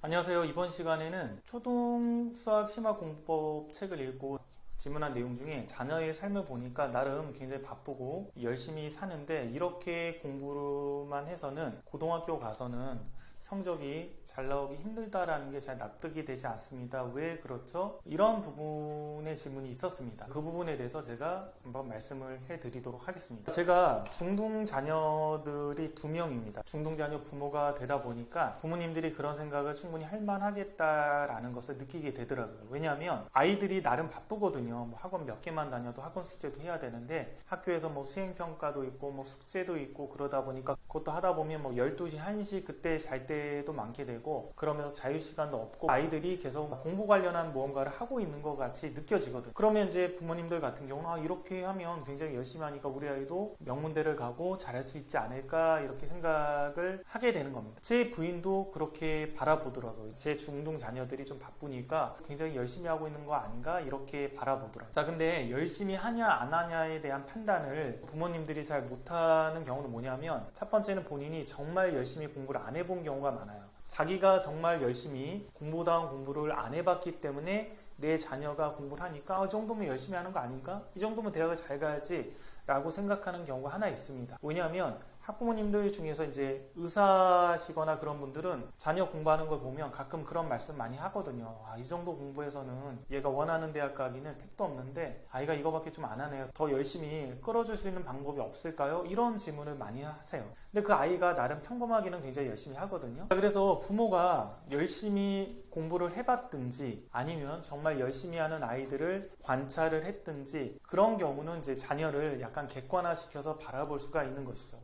안녕하세요. 이번 시간에는 초등 수학 심화 공부법 책을 읽고 질문한 내용 중에 자녀의 삶을 보니까 나름 굉장히 바쁘고 열심히 사는데 이렇게 공부만 해서는 고등학교 가서는 성적이 잘 나오기 힘들다라는 게 잘 납득이 되지 않습니다. 왜 그렇죠? 이런 부분의 질문이 있었습니다. 그 부분에 대해서 제가 한번 말씀을 해드리도록 하겠습니다. 제가 중등 자녀들이 2명입니다. 중등 자녀 부모가 되다 보니까 부모님들이 그런 생각을 충분히 할 만하겠다라는 것을 느끼게 되더라고요. 왜냐하면 아이들이 나름 바쁘거든요. 뭐 학원 몇 개만 다녀도 학원 숙제도 해야 되는데 학교에서 뭐 수행평가도 있고 뭐 숙제도 있고 그러다 보니까 그것도 하다 보면 뭐 12시, 1시 그때 잘 때도 많게 되고 그러면서 자유시간도 없고 아이들이 계속 공부 관련한 무언가를 하고 있는 것 같이 느껴지거든. 그러면 이제 부모님들 같은 경우는 이렇게 하면 굉장히 열심히 하니까 우리 아이도 명문대를 가고 잘할 수 있지 않을까 이렇게 생각을 하게 되는 겁니다. 제 부인도 그렇게 바라보더라고요. 제 중등 자녀들이 좀 바쁘니까 굉장히 열심히 하고 있는 거 아닌가 이렇게 바라보더라고요. 자, 근데 열심히 하냐 안 하냐에 대한 판단을 부모님들이 잘 못하는 경우는 뭐냐면 첫 번째는 본인이 정말 열심히 공부를 안 해본 경우가 많아요. 자기가 정말 열심히 공부다운 공부를 안 해봤기 때문에 내 자녀가 공부를 하니까 이 정도면 열심히 하는 거 아닌가? 이 정도면 대학을 잘 가야지 라고 생각하는 경우가 하나 있습니다. 왜냐하면 학부모님들 중에서 이제 의사시거나 그런 분들은 자녀 공부하는 걸 보면 가끔 그런 말씀 많이 하거든요. 이 정도 공부해서는 얘가 원하는 대학 가기는 택도 없는데 아이가 이거밖에 좀 안 하네요. 더 열심히 끌어줄 수 있는 방법이 없을까요? 이런 질문을 많이 하세요. 근데 그 아이가 나름 평범하기는 굉장히 열심히 하거든요. 그래서 부모가 열심히 공부를 해봤든지 아니면 정말 열심히 하는 아이들을 관찰을 했든지 그런 경우는 이제 자녀를 약간 객관화시켜서 바라볼 수가 있는 것이죠.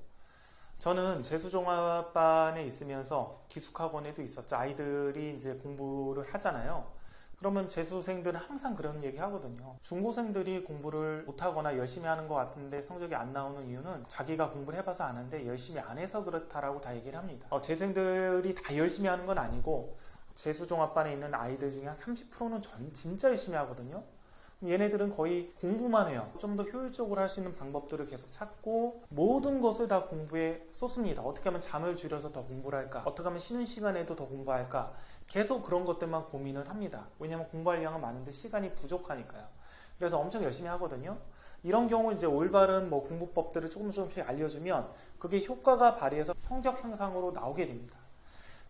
저는 재수종합반에 있으면서 기숙학원에도 있었죠. 아이들이 이제 공부를 하잖아요. 그러면 재수생들은 항상 그런 얘기 하거든요. 중고생들이 공부를 못하거나 열심히 하는 것 같은데 성적이 안 나오는 이유는 자기가 공부를 해봐서 아는데 열심히 안 해서 그렇다라고 다 얘기를 합니다. 재수생들이 다 열심히 하는 건 아니고 재수종합반에 있는 아이들 중에 한 30%는 진짜 열심히 하거든요. 얘네들은 거의 공부만 해요. 좀 더 효율적으로 할 수 있는 방법들을 계속 찾고 모든 것을 다 공부에 쏟습니다. 어떻게 하면 잠을 줄여서 더 공부를 할까? 어떻게 하면 쉬는 시간에도 더 공부할까? 계속 그런 것들만 고민을 합니다. 왜냐하면 공부할 양은 많은데 시간이 부족하니까요. 그래서 엄청 열심히 하거든요. 이런 경우 이제 올바른 공부법들을 조금씩 알려주면 그게 효과가 발휘해서 성적 향상으로 나오게 됩니다.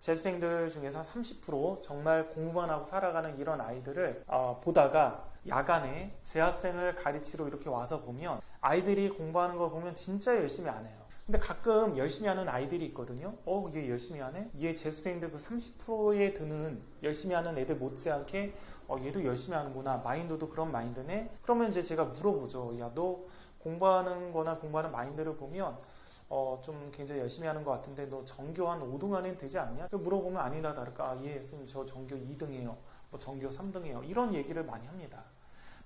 재수생들 중에서 30% 정말 공부만 하고 살아가는 이런 아이들을 보다가 야간에 재학생을 가르치러 이렇게 와서 보면 아이들이 공부하는 걸 보면 진짜 열심히 안 해요. 근데 가끔 열심히 하는 아이들이 있거든요. 얘 열심히 하네? 얘 재수생들 그 30%에 드는 열심히 하는 애들 못지않게 얘도 열심히 하는구나. 마인드도 그런 마인드네? 그러면 이제 제가 물어보죠. 야, 너 공부하는 거나 공부하는 마인드를 보면 좀 굉장히 열심히 하는 것 같은데 너 전교 한 5등 안에 되지 않냐? 물어보면 아니다 다를까 예 선생님 저 전교 2등이에요 전교 3등이에요 이런 얘기를 많이 합니다.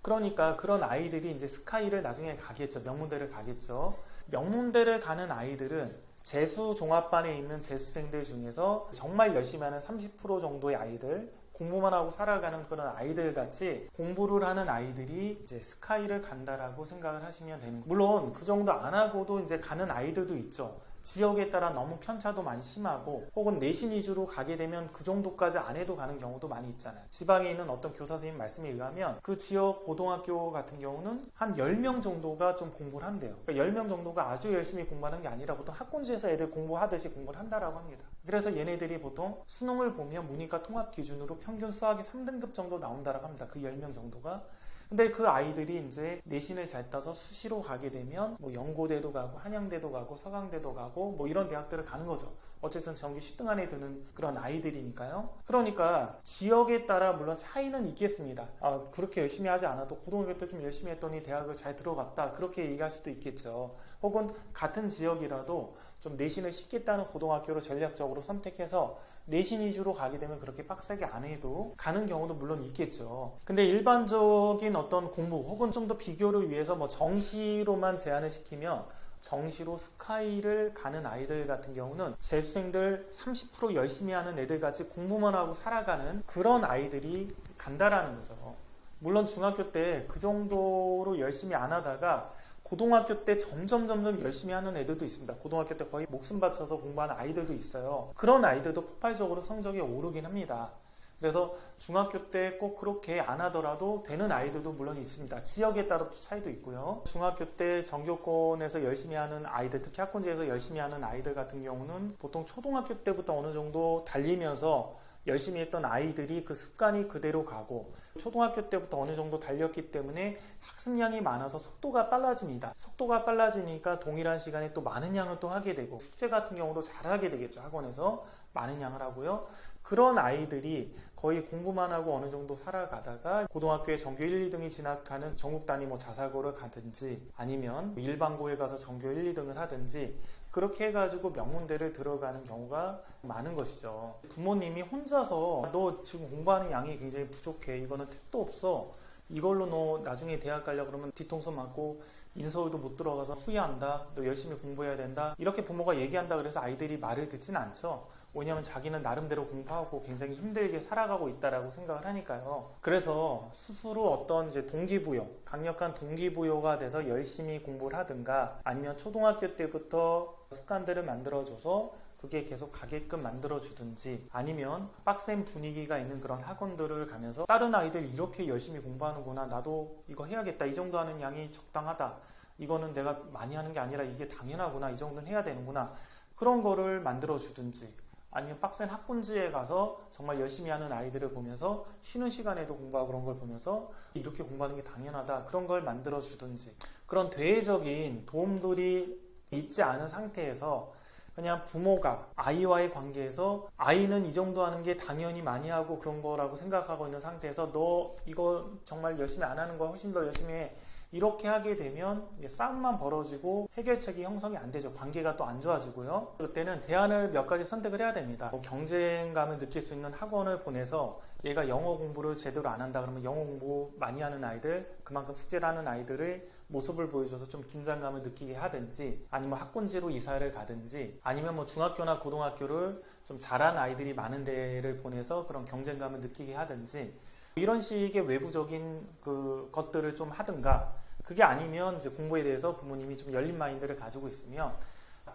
그러니까 그런 아이들이 이제 스카이를 나중에 가겠죠. 명문대를 가겠죠. 명문대를 가는 아이들은 재수 종합반에 있는 재수생들 중에서 정말 열심히 하는 30% 정도의 아이들, 공부만 하고 살아가는 그런 아이들 같이 공부를 하는 아이들이 이제 스카이를 간다라고 생각을 하시면 되는 거예요. 물론 그 정도 안 하고도 이제 가는 아이들도 있죠. 지역에 따라 너무 편차도 많이 심하고 혹은 내신 위주로 가게 되면 그 정도까지 안 해도 가는 경우도 많이 있잖아요. 지방에 있는 어떤 교사 선생님 말씀에 의하면 그 지역 고등학교 같은 경우는 한 10명 정도가 좀 공부를 한대요. 그러니까 10명 정도가 아주 열심히 공부하는 게 아니라 보통 학군지에서 애들 공부하듯이 공부를 한다라고 합니다. 그래서 얘네들이 보통 수능을 보면 문이과 통합 기준으로 평균 수학이 3등급 정도 나온다라고 합니다. 그 10명 정도가. 근데 그 아이들이 이제 내신을 잘 따서 수시로 가게 되면 연고대도 가고 한양대도 가고 서강대도 가고 이런 대학들을 가는 거죠. 어쨌든 전교 10등 안에 드는 그런 아이들이니까요. 그러니까 지역에 따라 물론 차이는 있겠습니다. 그렇게 열심히 하지 않아도 고등학교 때 좀 열심히 했더니 대학을 잘 들어갔다 그렇게 얘기할 수도 있겠죠. 혹은 같은 지역이라도 좀 내신을 쉽게 따는 고등학교를 전략적으로 선택해서 내신 위주로 가게 되면 그렇게 빡세게 안 해도 가는 경우도 물론 있겠죠. 근데 일반적인 어떤 공부 혹은 좀 더 비교를 위해서 정시로만 제한을 시키면 정시로 스카이를 가는 아이들 같은 경우는 재수생들 30% 열심히 하는 애들 같이 공부만 하고 살아가는 그런 아이들이 간다라는 거죠. 물론 중학교 때 그 정도로 열심히 안 하다가 고등학교 때 점점 열심히 하는 애들도 있습니다. 고등학교 때 거의 목숨 바쳐서 공부하는 아이들도 있어요. 그런 아이들도 폭발적으로 성적이 오르긴 합니다. 그래서 중학교 때 꼭 그렇게 안 하더라도 되는 아이들도 물론 있습니다. 지역에 따라 또 차이도 있고요. 중학교 때 전교권에서 열심히 하는 아이들, 특히 학군제에서 열심히 하는 아이들 같은 경우는 보통 초등학교 때부터 어느 정도 달리면서 열심히 했던 아이들이 그 습관이 그대로 가고, 초등학교 때부터 어느 정도 달렸기 때문에 학습량이 많아서 속도가 빨라집니다. 속도가 빨라지니까 동일한 시간에 또 많은 양을 또 하게 되고, 숙제 같은 경우도 잘하게 되겠죠. 학원에서 많은 양을 하고요. 그런 아이들이 거의 공부만 하고 어느 정도 살아가다가 고등학교에 전교 1, 2등이 진학하는 전국 단위 자사고를 가든지, 아니면 일반고에 가서 전교 1, 2등을 하든지, 그렇게 해가지고 명문대를 들어가는 경우가 많은 것이죠. 부모님이 혼자서 너 지금 공부하는 양이 굉장히 부족해, 이거는 택도 없어, 이걸로 너 나중에 대학 가려고 그러면 뒤통수 맞고 인서울도 못 들어가서 후회한다, 너 열심히 공부해야 된다, 이렇게 부모가 얘기한다 그래서 아이들이 말을 듣지는 않죠. 왜냐하면 자기는 나름대로 공부하고 굉장히 힘들게 살아가고 있다라고 생각을 하니까요. 그래서 스스로 어떤 이제 동기부여, 강력한 동기부여가 돼서 열심히 공부를 하든가, 아니면 초등학교 때부터 습관들을 만들어줘서 그게 계속 가게끔 만들어주든지, 아니면 빡센 분위기가 있는 그런 학원들을 가면서 다른 아이들 이렇게 열심히 공부하는구나, 나도 이거 해야겠다, 이 정도 하는 양이 적당하다, 이거는 내가 많이 하는 게 아니라 이게 당연하구나, 이 정도는 해야 되는구나, 그런 거를 만들어주든지, 아니면 빡센 학군지에 가서 정말 열심히 하는 아이들을 보면서 쉬는 시간에도 공부하고 그런 걸 보면서 이렇게 공부하는 게 당연하다, 그런 걸 만들어주든지, 그런 대외적인 도움들이 있지 않은 상태에서 그냥 부모가 아이와의 관계에서 아이는 이 정도 하는 게 당연히 많이 하고 그런 거라고 생각하고 있는 상태에서 너 이거 정말 열심히 안 하는 거야, 훨씬 더 열심히 해, 이렇게 하게 되면 싸움만 벌어지고 해결책이 형성이 안 되죠. 관계가 또 안 좋아지고요. 그때는 대안을 몇 가지 선택을 해야 됩니다. 경쟁감을 느낄 수 있는 학원을 보내서 얘가 영어 공부를 제대로 안 한다 그러면 영어 공부 많이 하는 아이들, 그만큼 숙제를 하는 아이들의 모습을 보여줘서 좀 긴장감을 느끼게 하든지, 아니면 학군지로 이사를 가든지, 아니면 중학교나 고등학교를 좀 잘한 아이들이 많은 데를 보내서 그런 경쟁감을 느끼게 하든지, 이런 식의 외부적인 그 것들을 좀 하든가, 그게 아니면 이제 공부에 대해서 부모님이 좀 열린 마인드를 가지고 있으면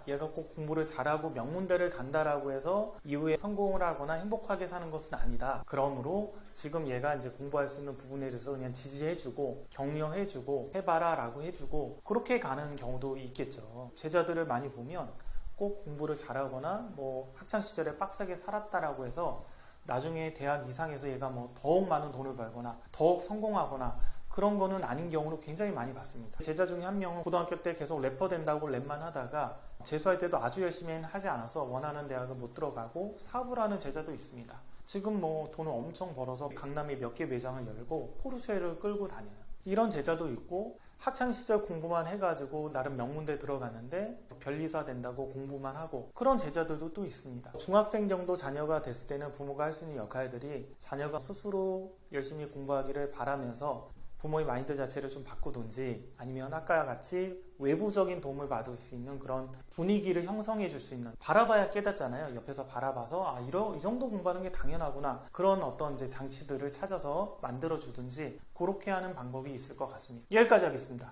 얘가 꼭 공부를 잘하고 명문대를 간다라고 해서 이후에 성공을 하거나 행복하게 사는 것은 아니다. 그러므로 지금 얘가 이제 공부할 수 있는 부분에 대해서 그냥 지지해주고 격려해주고 해봐라 라고 해주고, 그렇게 가는 경우도 있겠죠. 제자들을 많이 보면 꼭 공부를 잘하거나 학창시절에 빡세게 살았다라고 해서 나중에 대학 이상에서 얘가 더욱 많은 돈을 벌거나 더욱 성공하거나 그런 거는 아닌 경우를 굉장히 많이 봤습니다. 제자 중에 한 명은 고등학교 때 계속 래퍼 된다고 랩만 하다가 재수할 때도 아주 열심히 하지 않아서 원하는 대학을 못 들어가고 사업을 하는 제자도 있습니다. 지금 돈을 엄청 벌어서 강남에 몇 개 매장을 열고 포르쉐를 끌고 다니는 이런 제자도 있고, 학창시절 공부만 해가지고 나름 명문대 들어갔는데 변리사 된다고 공부만 하고 그런 제자들도 또 있습니다. 중학생 정도 자녀가 됐을 때는 부모가 할 수 있는 역할들이 자녀가 스스로 열심히 공부하기를 바라면서 부모의 마인드 자체를 좀 바꾸든지, 아니면 아까 같이 외부적인 도움을 받을 수 있는 그런 분위기를 형성해 줄 수 있는, 바라봐야 깨닫잖아요. 옆에서 바라봐서 이 정도 공부하는 게 당연하구나, 그런 어떤 이제 장치들을 찾아서 만들어 주든지, 그렇게 하는 방법이 있을 것 같습니다. 여기까지 하겠습니다.